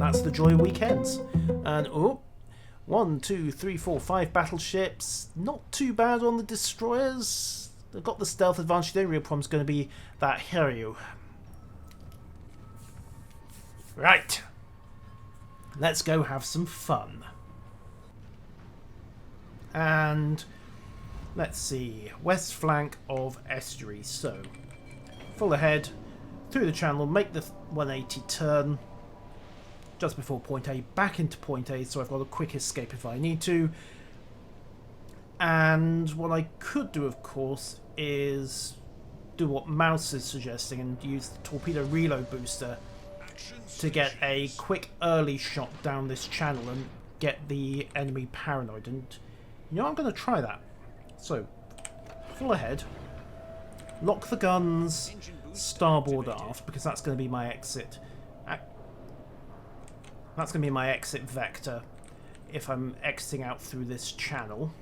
that's the joy of weekends. And oh, 1, 2, 3, 4, 5 battleships. Not too bad on the destroyers. They've got the stealth advantage. The only real problem is going to be that hero. Right. Let's go have some fun. And let's see. West flank of estuary. So, full ahead, through the channel, make the 180 turn. Just before point A, back into point A, so I've got a quick escape if I need to. And what I could do, of course, is do what Mouse is suggesting and use the torpedo reload booster to get a quick early shot down this channel and get the enemy paranoid. And you know, I'm going to try that. So, full ahead, lock the guns starboard aft, because that's going to be my exit. That's going to be my exit vector if I'm exiting out through this channel.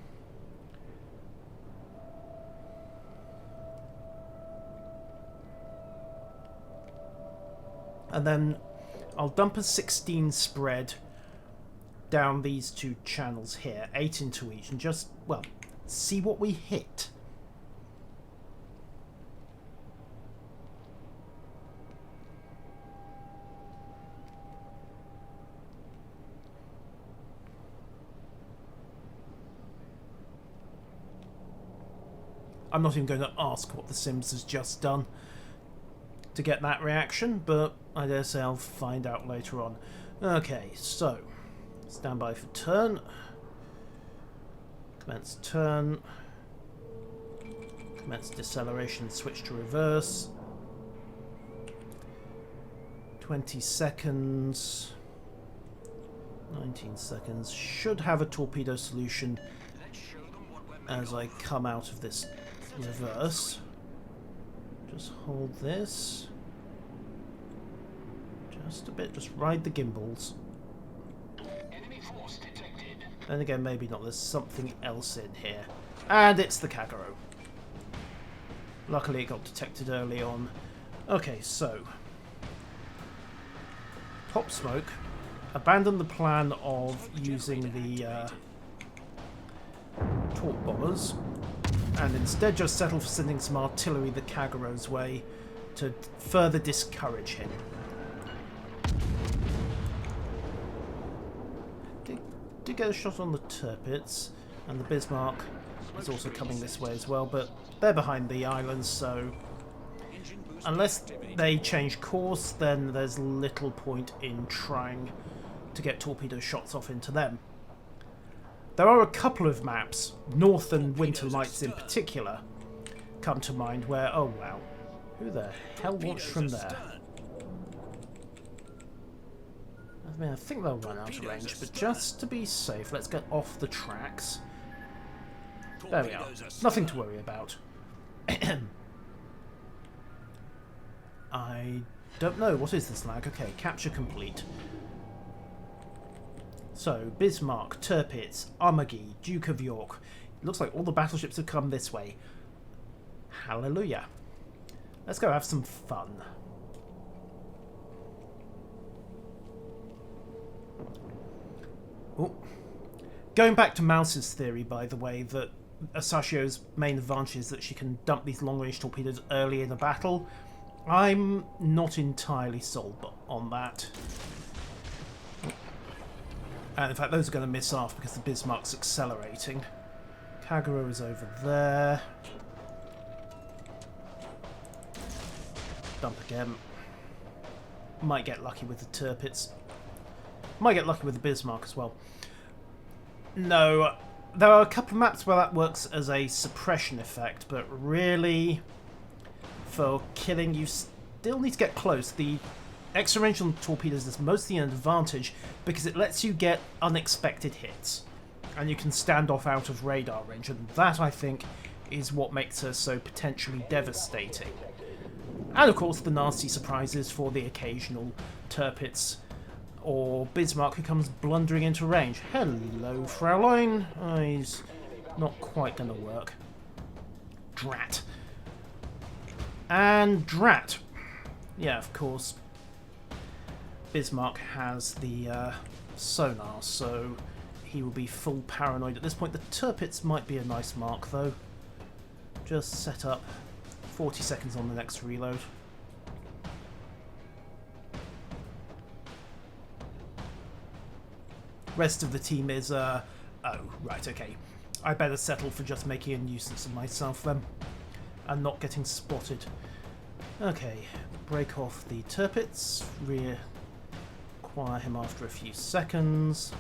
And then I'll dump a 16 spread down these two channels here, 8 into each, and just, well, see what we hit. I'm not even going to ask what the Sims has just done to get that reaction, but I dare say I'll find out later on. Okay, so stand by for turn. Commence turn. Commence deceleration, switch to reverse. 20 seconds. 19 seconds. Should have a torpedo solution as I come out of this reverse. Just hold this. Just a bit. Just ride the gimbals. Enemy force detected. Then again, maybe not. There's something else in here. And it's the Kagero. Luckily it got detected early on. Okay, so top smoke. Abandon the plan of using the torp bombers, and instead just settle for sending some artillery the Kagero's way to further discourage him. Did get a shot on the Tirpitz, and the Bismarck is also coming this way as well, but they're behind the islands, so unless they change course, then there's little point in trying to get torpedo shots off into them. There are a couple of maps, North and Winter Lights in particular, come to mind where, oh wow, who the hell launched from there? I mean, I think they'll run out of range, but just to be safe, let's get off the tracks. There we are. Nothing to worry about. I don't know. What is this lag? Okay, capture complete. So, Bismarck, Tirpitz, Armaghy, Duke of York. It looks like all the battleships have come this way. Hallelujah. Let's go have some fun. Ooh. Going back to Mouse's theory, by the way, that Asashio's main advantage is that she can dump these long-range torpedoes early in a battle. I'm not entirely sold on that. And in fact, those are going to miss off because the Bismarck's accelerating. Kagero is over there. Dump again. Might get lucky with the Tirpitz. Might get lucky with the Bismarck as well. No, there are a couple of maps where that works as a suppression effect, but really, for killing, you still need to get close. The extra range on torpedoes is mostly an advantage because it lets you get unexpected hits, and you can stand off out of radar range, and that, I think, is what makes her so potentially devastating. And of course the nasty surprises for the occasional Tirpitz or Bismarck who comes blundering into range. Hello, Fraulein. Oh, he's not quite going to work. Drat. And drat. Yeah, of course. Bismarck has the sonar, so he will be full paranoid at this point. The Tirpitz might be a nice mark, though. Just set up 40 seconds on the next reload. Rest of the team is, oh, right, okay. I better settle for just making a nuisance of myself then, and not getting spotted. Okay, break off the Tirpitz, reacquire him after a few seconds,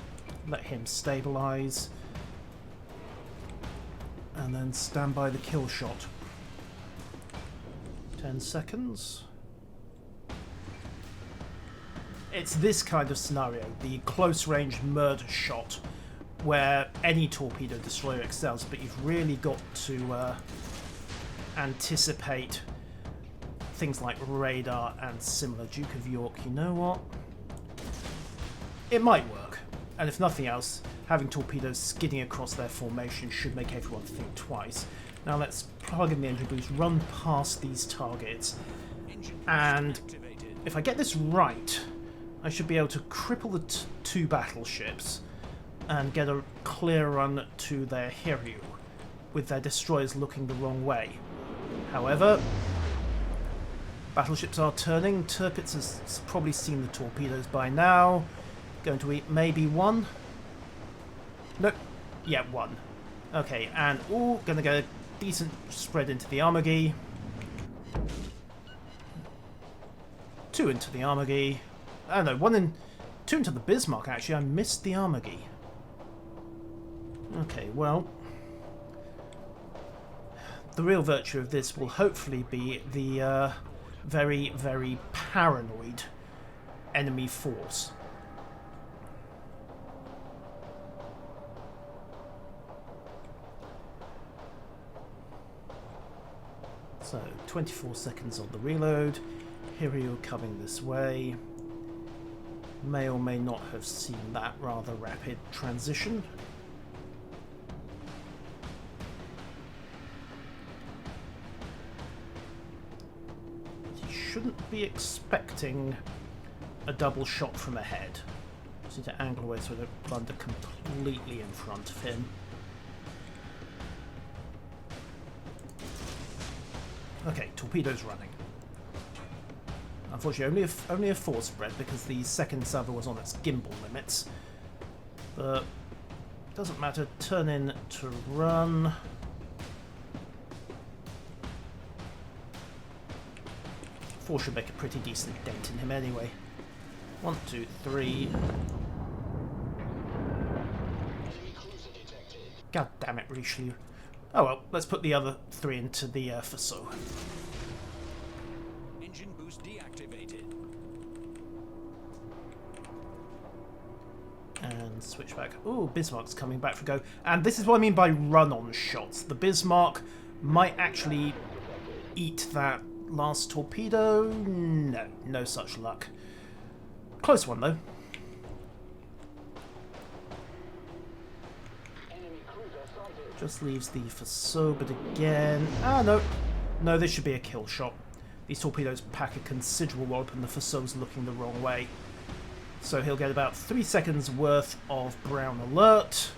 let him stabilise, and then stand by the kill shot. 10 seconds. It's this kind of scenario, the close-range murder shot, where any torpedo destroyer excels, but you've really got to anticipate things like radar and similar. Duke of York, you know what? It might work, and if nothing else, having torpedoes skidding across their formation should make everyone think twice. Now let's plug in the engine boost, run past these targets, and if I get this right, I should be able to cripple the two battleships and get a clear run to their Hiryu, with their destroyers looking the wrong way. However, battleships are turning. Tirpitz has probably seen the torpedoes by now. Going to eat maybe one. Nope. Yeah, one. Okay, and ooh, gonna get a decent spread into the Armagee. Two into the Armagee. Oh no, two into the Bismarck actually. I missed the Armagee. Okay, well, the real virtue of this will hopefully be the very, very paranoid enemy force. So, 24 seconds on the reload. Hiryu coming this way. May or may not have seen that rather rapid transition. He shouldn't be expecting a double shot from ahead. Just need to angle away so I don't blunder completely in front of him. Okay, torpedoes running. Unfortunately, only a 4 spread because the second salvo was on its gimbal limits. But doesn't matter. Turn in to run. Four should make a pretty decent dent in him anyway. 1, 2, 3. God damn it, Richelieu. Oh well, let's put the other 3 into the Faso. Engine boost deactivated. And switch back. Ooh, Bismarck's coming back for go. And this is what I mean by run-on shots. The Bismarck might actually eat that last torpedo. No, no such luck. Close one though. Just leaves the Faso, but again... Ah, no. No, this should be a kill shot. These torpedoes pack a considerable wallop and the Faso's looking the wrong way. So he'll get about 3 seconds worth of brown alert.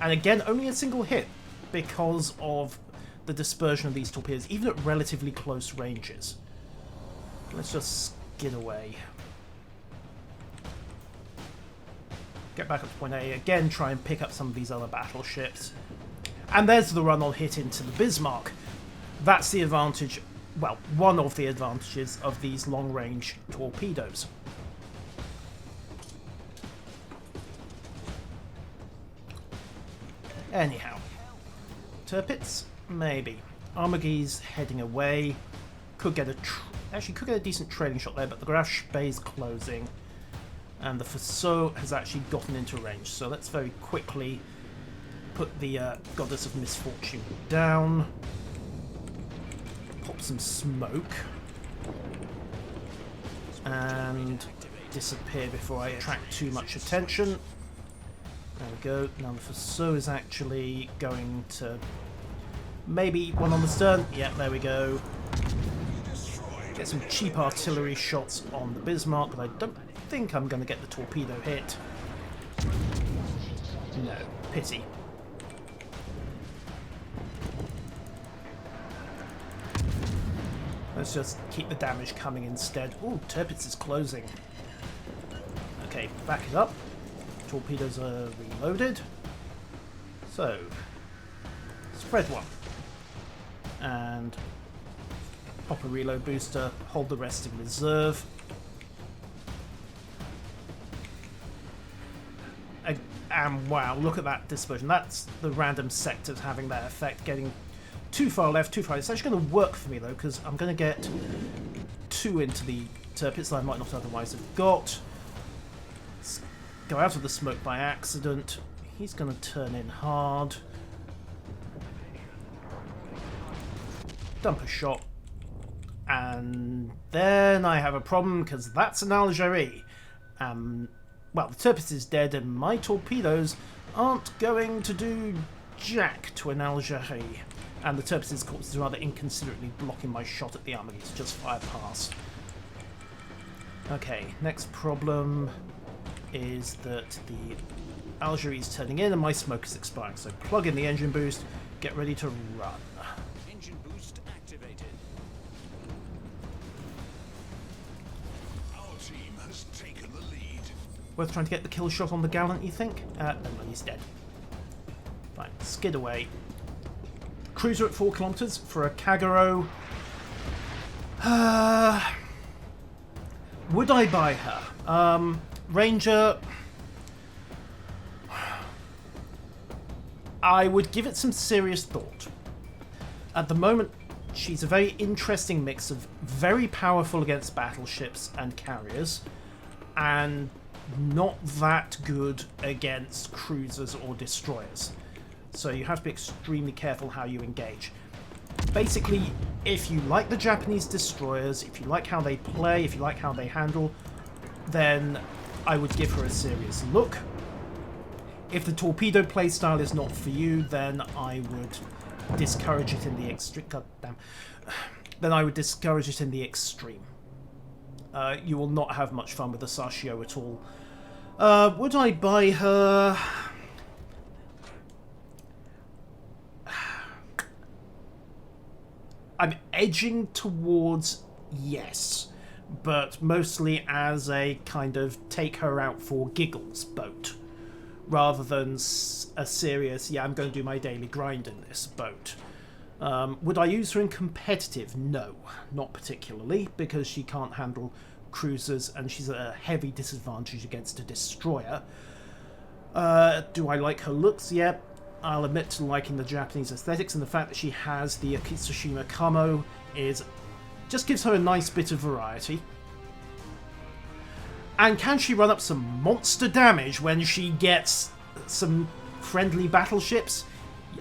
And again, only a single hit because of the dispersion of these torpedoes, even at relatively close ranges. Let's just skid away. Get back up to point A, again try and pick up some of these other battleships. And there's the run-on hit into the Bismarck. That's the advantage, well, one of the advantages of these long-range torpedoes. Anyhow, Tirpitz? Maybe. Armagee's heading away. Could get a decent trailing shot there, but the Graf Spey's closing. And the Faso has actually gotten into range, so let's very quickly put the Goddess of Misfortune down. Pop some smoke. And disappear before I attract too much attention. There we go. Now the Faso is actually going to... Maybe one on the stern. Yeah, there we go. Get some cheap artillery shots on the Bismarck, but I don't think I'm going to get the torpedo hit. No, pity. Let's just keep the damage coming instead. Ooh, Tirpitz is closing. Okay, back it up. Torpedoes are reloaded. So, spread one. And pop a reload booster, hold the rest in reserve. And wow, look at that dispersion. That's the random sectors having that effect, getting too far left, too far right. It's actually going to work for me, though, because I'm going to get 2 into the Tirpitz that I might not otherwise have got. Let's go out of the smoke by accident. He's going to turn in hard. Dump a shot. And then I have a problem, because that's an Algerie. Well, the Tirpitz is dead, and my torpedoes aren't going to do jack to an Algerie. And the Tirpitz's corpse is rather inconsiderately blocking my shot at the army. It's just fire past. Okay, next problem is that the Algerie is turning in and my smoke is expiring. So plug in the engine boost, get ready to run. Engine boost activated. Our team has taken the lead. Worth trying to get the kill shot on the Gallant, you think? No, he's dead. Fine, skid away. Cruiser at 4 kilometers for a Kagero. Would I buy her? Ranger. I would give it some serious thought. At the moment, she's a very interesting mix of very powerful against battleships and carriers, and not that good against cruisers or destroyers. So you have to be extremely careful how you engage. Basically, if you like the Japanese destroyers, if you like how they play, if you like how they handle, then I would give her a serious look. If the torpedo playstyle is not for you, then I would discourage it in the extreme. Goddamn. Then I would discourage it in the extreme. You will not have much fun with the Asashio at all. Would I buy her? I'm edging towards yes, but mostly as a kind of take her out for giggles boat, rather than a serious, yeah, I'm going to do my daily grind in this boat. Would I use her in competitive? No, not particularly, because she can't handle cruisers and she's at a heavy disadvantage against a destroyer. Do I like her looks? Yeah. I'll admit to liking the Japanese aesthetics, and the fact that she has the Akitsushima Kamo just gives her a nice bit of variety. And can she run up some monster damage when she gets some friendly battleships?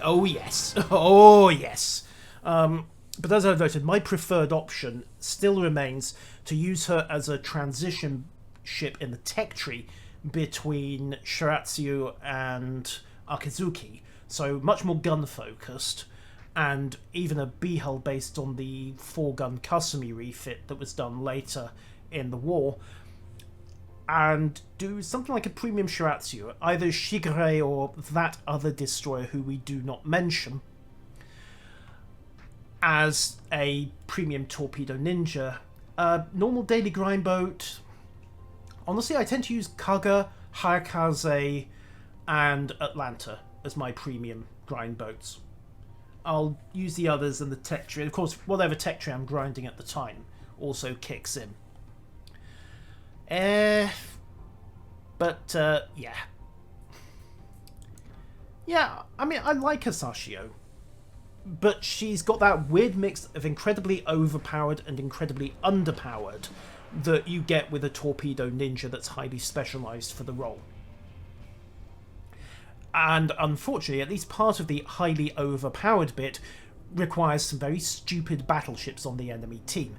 Oh yes, oh yes. But as I've noted, my preferred option still remains to use her as a transition ship in the tech tree between Shiratsu and Akizuki. So much more gun focused, and even a B-hull based on the 4-gun Kasumi refit that was done later in the war, and do something like a premium Shiratsu, either Shigure or that other destroyer who we do not mention, as a premium torpedo ninja. Normal daily grind boat. Honestly, I tend to use Kaga, Hayakaze, and Atlanta as my premium grind boats. I'll use the others and the tech tree. Of course, whatever tech tree I'm grinding at the time also kicks in. But yeah. Yeah, I mean, I like Asashio, but she's got that weird mix of incredibly overpowered and incredibly underpowered that you get with a torpedo ninja that's highly specialised for the role. And unfortunately, at least part of the highly overpowered bit requires some very stupid battleships on the enemy team.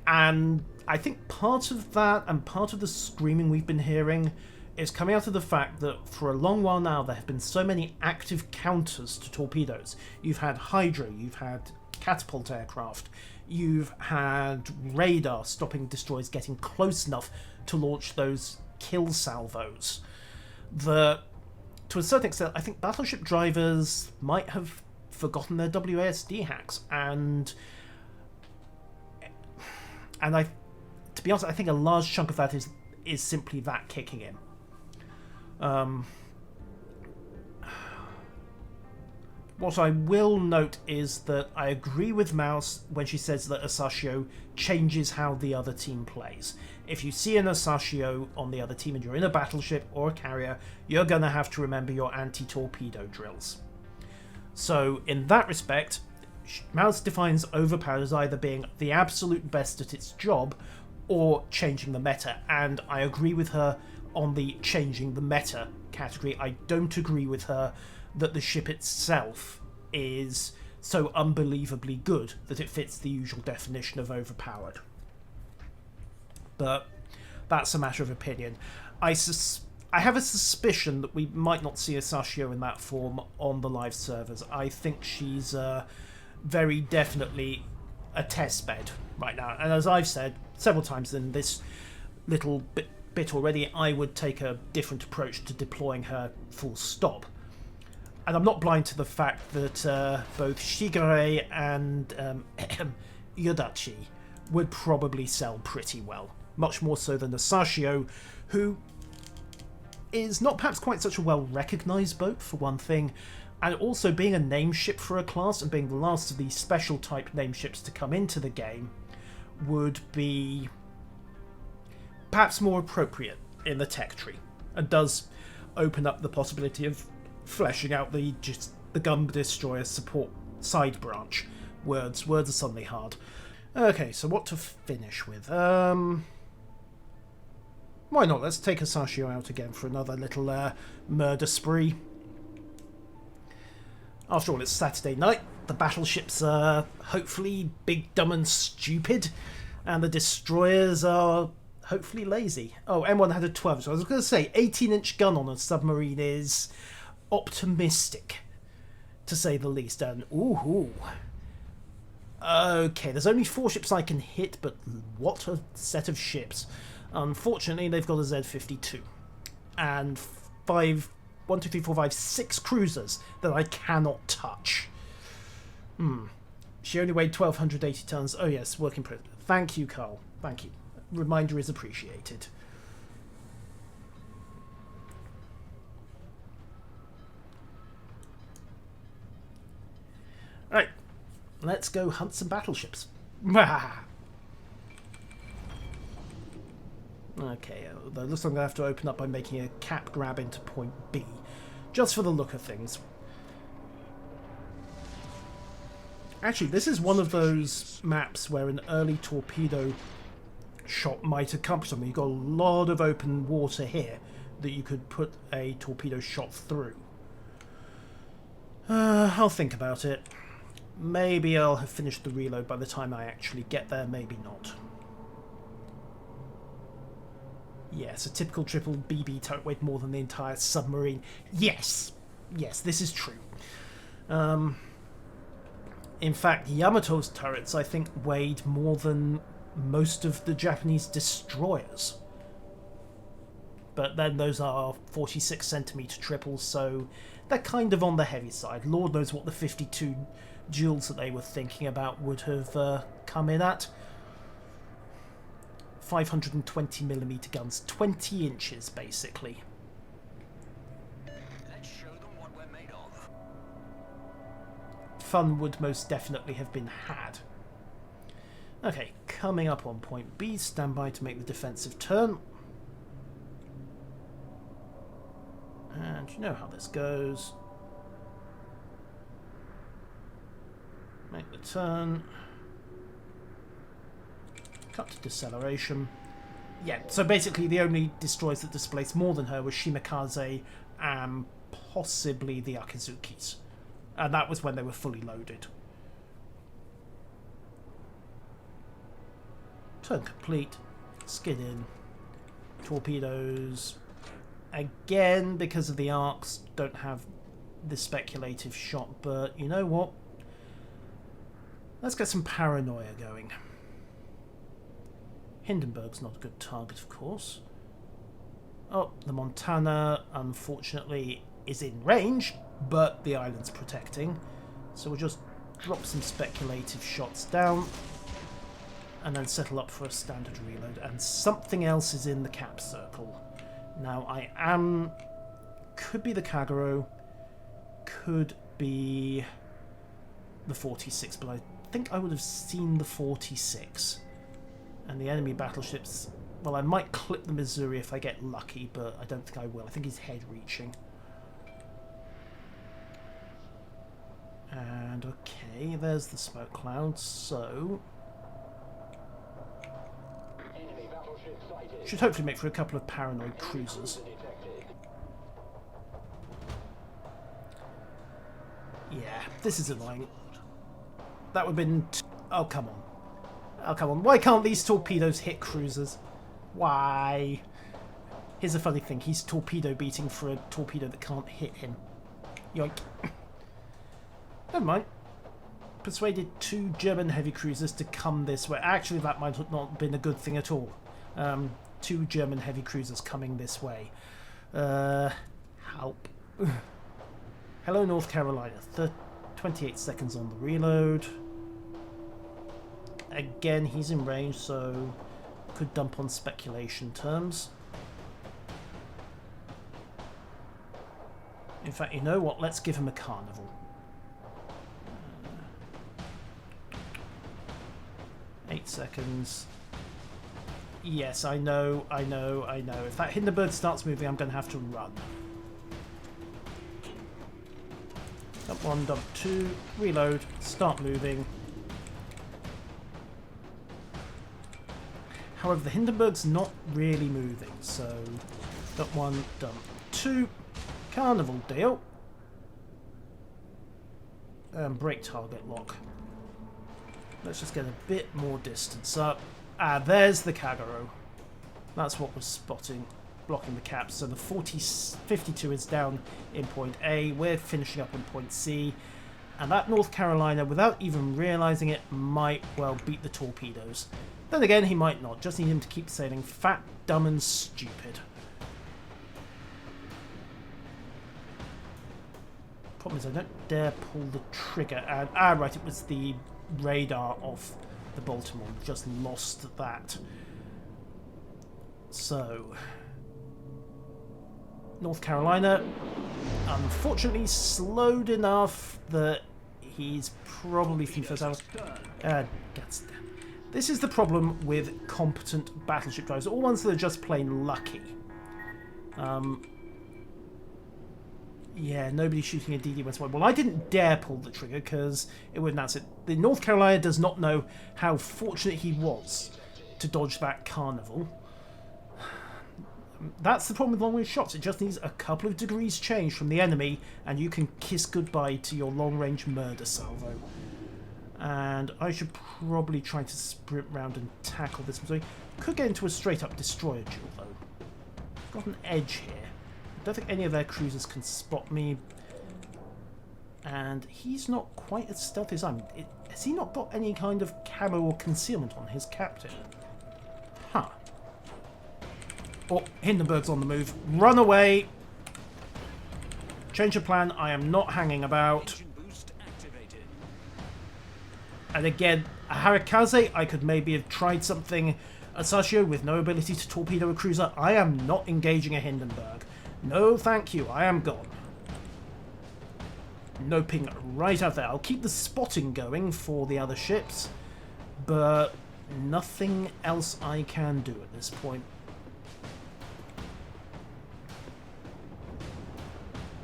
And I think part of that, and part of the screaming we've been hearing, is coming out of the fact that for a long while now there have been so many active counters to torpedoes. You've had Hydra, you've had catapult aircraft, You've had radar stopping destroyers getting close enough to launch those kill salvos. To a certain extent, I think battleship drivers might have forgotten their WASD hacks, and to be honest, I think a large chunk of that is simply that kicking in. What I will note is that I agree with Mouse when she says that Asashio changes how the other team plays. If you see an Asashio on the other team and you're in a battleship or a carrier, you're going to have to remember your anti-torpedo drills. So in that respect, Mouse defines overpowered as either being the absolute best at its job or changing the meta, and I agree with her on the changing the meta category. I don't agree with her that the ship itself is so unbelievably good that it fits the usual definition of overpowered. But that's a matter of opinion. I have a suspicion that we might not see Asashio in that form on the live servers. I think she's very definitely a test bed right now. And as I've said several times in this little bit already, I would take a different approach to deploying her full stop. And I'm not blind to the fact that both Shigure and Yodachi would probably sell pretty well. Much more so than Asashio, who is not perhaps quite such a well-recognised boat, for one thing, and also being a name ship for a class and being the last of these special type name ships to come into the game would be perhaps more appropriate in the tech tree, and does open up the possibility of fleshing out the gun destroyer support side branch. Words are suddenly hard. Okay, so what to finish with? Why not? Let's take Asashio out again for another little murder spree. After all, it's Saturday night. The battleships are hopefully big, dumb and stupid, and the destroyers are hopefully lazy. Oh, M1 had a 12, so I was going to say 18-inch gun on a submarine is optimistic, to say the least. And ooh. Okay, there's only 4 ships I can hit, but what a set of ships. Unfortunately, they've got a Z-52 and 6 cruisers that I cannot touch. She only weighed 1,280 tons. Oh yes, work in progress. Thank you, Carl. Thank you. Reminder is appreciated. Right, let's go hunt some battleships. Okay, though looks like I'm going to have to open up by making a cap grab into point B, just for the look of things. Actually, this is one of those maps where an early torpedo shot might accomplish something. You've got a lot of open water here that you could put a torpedo shot through. I'll think about it. Maybe I'll have finished the reload by the time I actually get there, maybe not. Yes, a typical triple BB turret weighed more than the entire submarine. Yes, this is true. In fact, Yamato's turrets, I think, weighed more than most of the Japanese destroyers. But then those are 46 centimetre triples, so they're kind of on the heavy side. Lord knows what the 52 joules that they were thinking about would have come in at. 520mm guns, 20 inches basically. Let's show them what we're made of. Fun would most definitely have been had. Okay, coming up on point B, stand by to make the defensive turn. And you know how this goes. Make the turn. Cut to deceleration. Yeah, so basically the only destroyers that displaced more than her was Shimakaze and possibly the Akizukis. And that was when they were fully loaded. Turn complete. Skid in. Torpedoes. Again, because of the arcs, don't have the speculative shot, but you know what? Let's get some paranoia going. Hindenburg's not a good target, of course. Oh, the Montana, unfortunately, is in range, but the island's protecting. So we'll just drop some speculative shots down and then settle up for a standard reload. And something else is in the cap circle. Now, could be the Kagero, could be the 46, but I think I would have seen the 46. And the enemy battleships, well, I might clip the Missouri if I get lucky, but I don't think I will. I think he's head-reaching. And okay, there's the smoke cloud, so should hopefully make for a couple of paranoid cruisers. Yeah, this is annoying. That would have been... oh, come on. Oh, come on. Why can't these torpedoes hit cruisers? Why? Here's a funny thing. He's torpedo beating for a torpedo that can't hit him. Yoink. Never mind. Persuaded 2 German heavy cruisers to come this way. Actually, that might have not been a good thing at all. 2 German heavy cruisers coming this way. Help. Hello, North Carolina. 28 seconds on the reload. Again, he's in range, so could dump on speculation terms. In fact, you know what? Let's give him a carnival. 8 seconds. Yes, I know. If that Hindenburg starts moving, I'm going to have to run. Dump 1, dump 2, reload, start moving. However, the Hindenburg's not really moving, so dump 1, dump 2, carnival deal. Break target lock. Let's just get a bit more distance up. Ah, there's the Kagero. That's what we're spotting, blocking the caps. So the 52 is down in point A. We're finishing up in point C. And that North Carolina, without even realising it, might well beat the torpedoes. Then again, he might not. Just need him to keep sailing fat, dumb and stupid. Problem is I don't dare pull the trigger. And, right, it was the radar off the Baltimore. Just lost that. So, North Carolina, unfortunately, slowed enough that he's probably first hour. This is the problem with competent battleship drivers, all ones that are just plain lucky. Yeah, nobody's shooting a DD-1. Well, I didn't dare pull the trigger because it would announce it. The North Carolina does not know how fortunate he was to dodge that carnival. That's the problem with long-range shots. It just needs a couple of degrees change from the enemy and you can kiss goodbye to your long-range murder salvo. And I should probably try to sprint round and tackle this. Could get into a straight-up destroyer duel, though. Got an edge here. I don't think any of their cruisers can spot me. And he's not quite as stealthy as I am. Has he not got any kind of camo or concealment on his captain? Huh. Oh, Hindenburg's on the move. Run away! Change of plan. I am not hanging about. And again, a Harikaze, I could maybe have tried something. Asashio with no ability to torpedo a cruiser. I am not engaging a Hindenburg. No, thank you. I am gone. No ping right out there. I'll keep the spotting going for the other ships, but nothing else I can do at this point.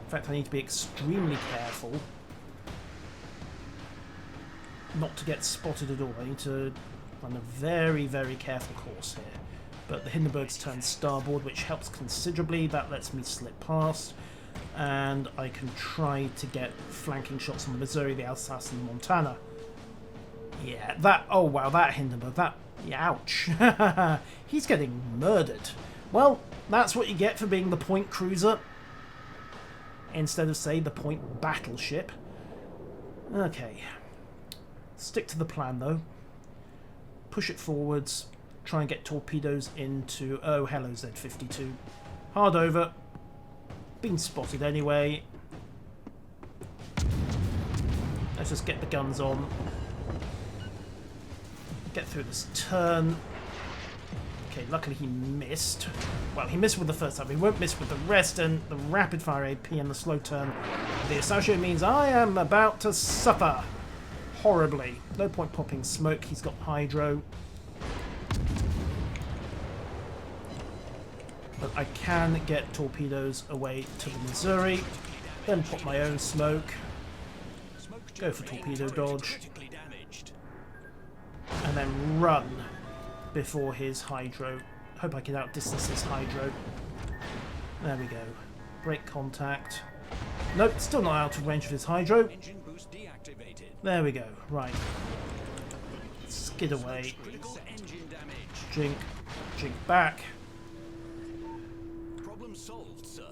In fact, I need to be extremely careful not to get spotted at all. I need to run a very, very careful course here. But the Hindenburg's turned starboard, which helps considerably. That lets me slip past. And I can try to get flanking shots on the Missouri, the Alsace, and the Montana. Yeah, that... oh, wow, that Hindenburg. That... yeah, ouch. He's getting murdered. Well, that's what you get for being the point cruiser instead of, say, the point battleship. Okay. Stick to the plan though. Push it forwards. Try and get torpedoes into... Oh, hello Z-52. Hard over. Been spotted anyway. Let's just get the guns on. Get through this turn. Okay, luckily he missed. Well, he missed with the first time. He won't miss with the rest, and the rapid fire AP and the slow turn. The Asashio means I am about to suffer horribly. No point popping smoke. He's got hydro. But I can get torpedoes away to the Missouri. Then pop my own smoke. Go for torpedo dodge. And then run before his hydro. Hope I can outdistance his hydro. There we go. Break contact. Nope, still not out of range of his hydro. There we go. Right. Skid away. Jink. Jink back. Problem solved, sir.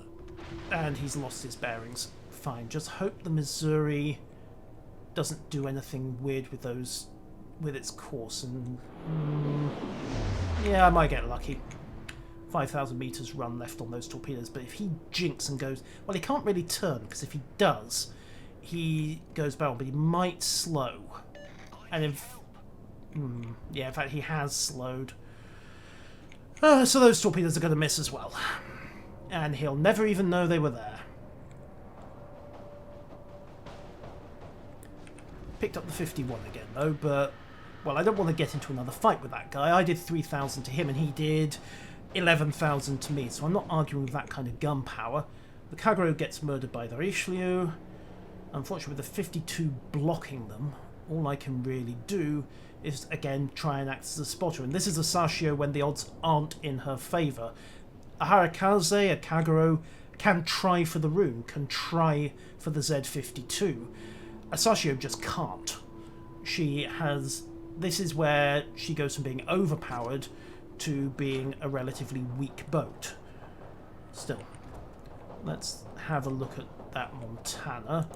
And he's lost his bearings. Fine. Just hope the Missouri doesn't do anything weird with those, with its course, and yeah, I might get lucky. 5,000 meters run left on those torpedoes, but if he jinks and goes, well, he can't really turn, because if he does, he goes barrel, but he might slow. And if yeah, in fact, he has slowed. So those torpedoes are going to miss as well, and he'll never even know they were there. Picked up the 51 again though, but well, I don't want to get into another fight with that guy. I did 3,000 to him and he did 11,000 to me, so I'm not arguing with that kind of gun power. The Kagero gets murdered by the Richelieu. Unfortunately, with the 52 blocking them, all I can really do is again try and act as a spotter, and this is Asashio when the odds aren't in her favour. A Harikaze, a Kagero, can try for the rune, can try for the Z-52. Asashio just can't. She has... This is where she goes from being overpowered to being a relatively weak boat. Still, let's have a look at that Montana.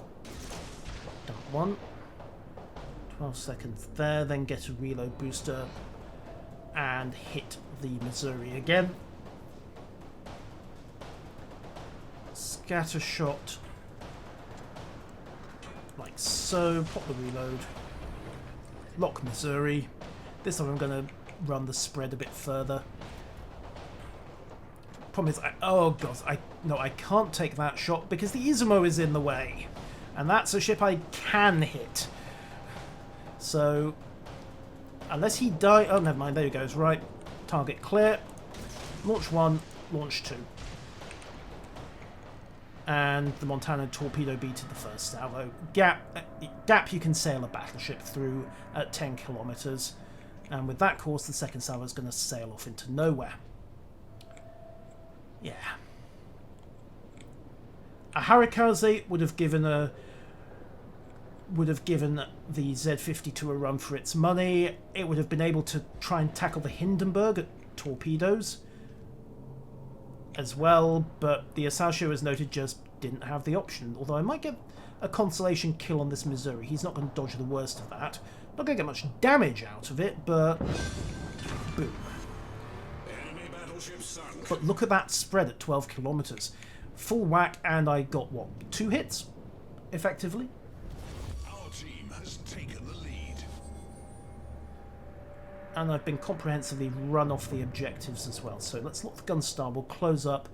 Dump one. 12 seconds there, then get a reload booster and hit the Missouri again. Scatter shot. Like so, pop the reload, lock Missouri. This time I'm going to run the spread a bit further. Problem is, oh god, I can't take that shot because the Izumo is in the way, and that's a ship I can hit. So, unless he die, oh never mind, there he goes, right, target clear, launch 1, launch 2. And the Montana torpedo beated the first salvo. Gap you can sail a battleship through at 10 kilometers, and with that course the second salvo is going to sail off into nowhere. Yeah. A Harikaze would have given the Z-52 a run for its money. It would have been able to try and tackle the Hindenburg torpedoes as well, but the Asashio, as noted, just didn't have the option. Although I might get a consolation kill on this Missouri. He's not going to dodge the worst of that. Not going to get much damage out of it, but boom. But look at that spread at 12 kilometers. Full whack, and I got, what, 2 hits? Effectively? Our team has taken the lead. And I've been comprehensively run off the objectives as well. So let's lock the gun star. We'll close up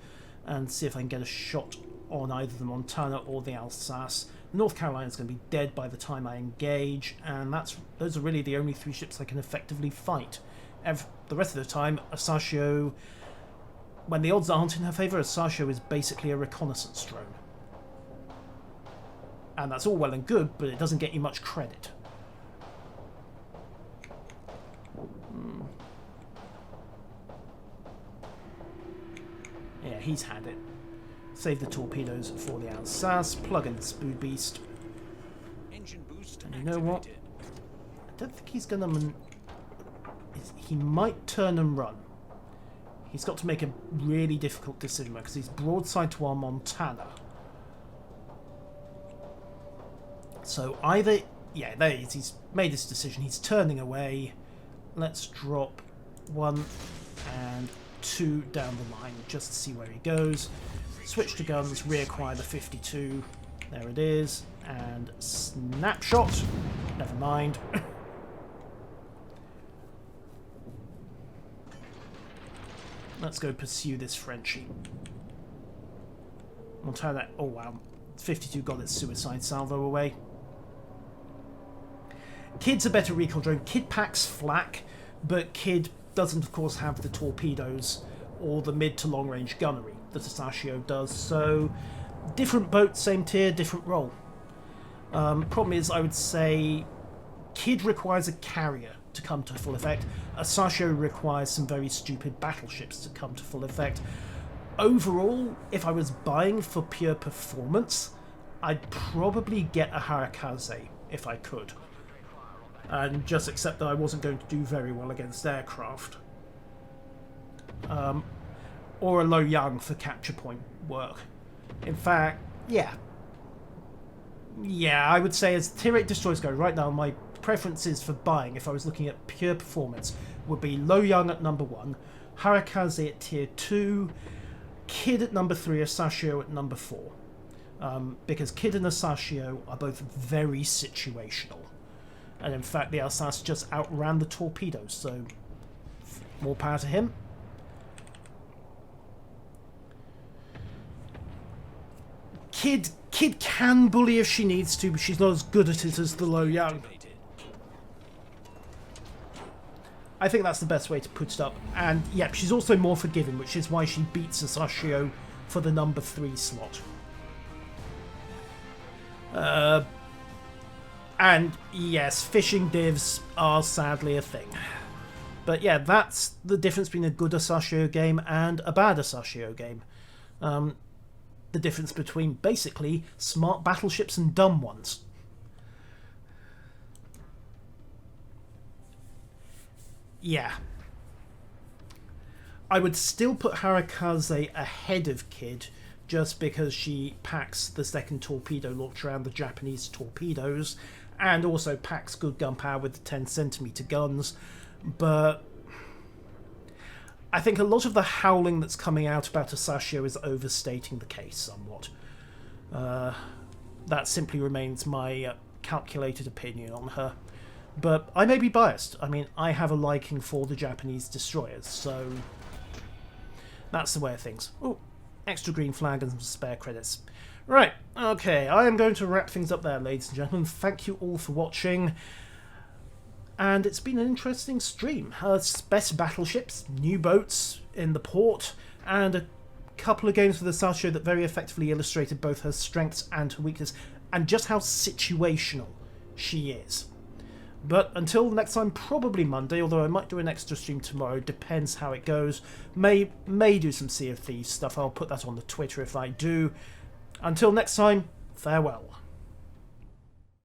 and see if I can get a shot on either the Montana or the Alsace. North Carolina's going to be dead by the time I engage, and those are really the only 3 ships I can effectively fight. The rest of the time, Asashio, when the odds aren't in her favour, Asashio is basically a reconnaissance drone. And that's all well and good, but it doesn't get you much credit. Yeah, he's had it. Save the torpedoes for the Alsace, plug in the Spood Beast. Engine boost And you know what? I don't think he's going to... He might turn and run. He's got to make a really difficult decision because he's broadside to our Montana. So either yeah, there he is. He's made his decision. He's turning away. Let's drop 1 and 2 down the line just to see where he goes. Switch to guns, reacquire the 52. There it is. And snapshot. Never mind. Let's go pursue this Frenchie. We'll turn that... Oh, wow. 52 got its suicide salvo away. Kid's a better recon drone. Kid packs flak, but Kid doesn't, of course, have the torpedoes or the mid to long range gunnery that Asashio does. So, different boat, same tier, different role. Problem is, I would say, Kid requires a carrier to come to full effect. Asashio requires some very stupid battleships to come to full effect. Overall, if I was buying for pure performance, I'd probably get a Harakaze if I could. And just accept that I wasn't going to do very well against aircraft. Or a Lo Yang for capture point work. In fact, yeah. Yeah, I would say as tier 8 destroyers go, right now my preferences for buying, if I was looking at pure performance, would be Lo Yang at number 1, Harakaze at tier 2, Kid at number 3, Asashio at number 4. Because Kid and Asashio are both very situational. And in fact, the Alsace just outran the torpedoes, so more power to him. Kid can bully if she needs to, but she's not as good at it as the Lo Yang. I think that's the best way to put it up. And, yep, she's also more forgiving, which is why she beats Asashio for the number 3 slot. And, yes, fishing divs are sadly a thing. But, yeah, that's the difference between a good Asashio game and a bad Asashio game. The difference between, basically, smart battleships and dumb ones. Yeah. I would still put Harakaze ahead of Kid, just because she packs the second torpedo launcher around the Japanese torpedoes, and also packs good gun power with the 10cm guns, but I think a lot of the howling that's coming out about Asashio is overstating the case somewhat. That simply remains my calculated opinion on her. But I may be biased. I mean, I have a liking for the Japanese destroyers, so that's the way of things. Oh, extra green flag and some spare credits. Right, okay, I am going to wrap things up there, ladies and gentlemen. Thank you all for watching. And it's been an interesting stream. Best battleships, new boats in the port, and a couple of games with Asashio that very effectively illustrated both her strengths and her weakness, and just how situational she is. But until next time, probably Monday, although I might do an extra stream tomorrow, depends how it goes. May do some Sea of Thieves stuff, I'll put that on the Twitter if I do. Until next time, farewell.